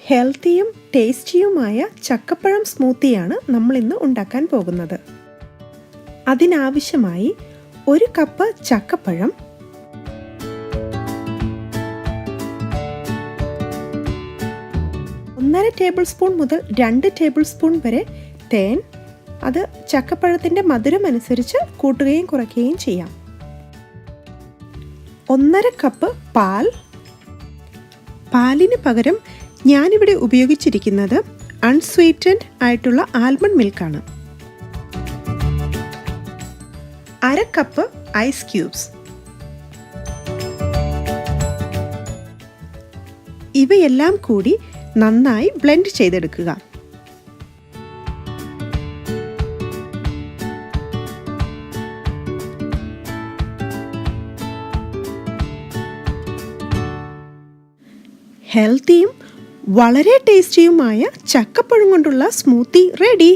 ഹെൽത്തിയും ടേസ്റ്റിയുമായ ചക്കപ്പഴം സ്മൂത്തിയാണ് നമ്മളിന്ന് ഉണ്ടാക്കാൻ പോകുന്നത്. അതിനാവശ്യമായി 1 കപ്പ് ചക്കപ്പഴം, 1.5 ടേബിൾ സ്പൂൺ മുതൽ 2 ടേബിൾ സ്പൂൺ വരെ തേൻ. അത് ചക്കപ്പഴത്തിൻ്റെ മധുരം അനുസരിച്ച് കൂട്ടുകയും കുറയ്ക്കുകയും ചെയ്യാം. 1.5 കപ്പ് പാൽ. പാലിന് പകരം ഞാനിവിടെ ഉപയോഗിച്ചിരിക്കുന്നത് അൺസ്വീറ്റൻഡ് ആയിട്ടുള്ള ആൽമണ്ട് മിൽക്കാണ്. 1/2 കപ്പ് ഐസ് ക്യൂബ്സ്. ഇവയെല്ലാം കൂടി നന്നായി ബ്ലെൻഡ് ചെയ്തെടുക്കുക. ഹെൽത്തിയും വളരെ ടേസ്റ്റിയുമായ ചക്കപ്പഴം കൊണ്ടുള്ള സ്മൂത്തി റെഡി.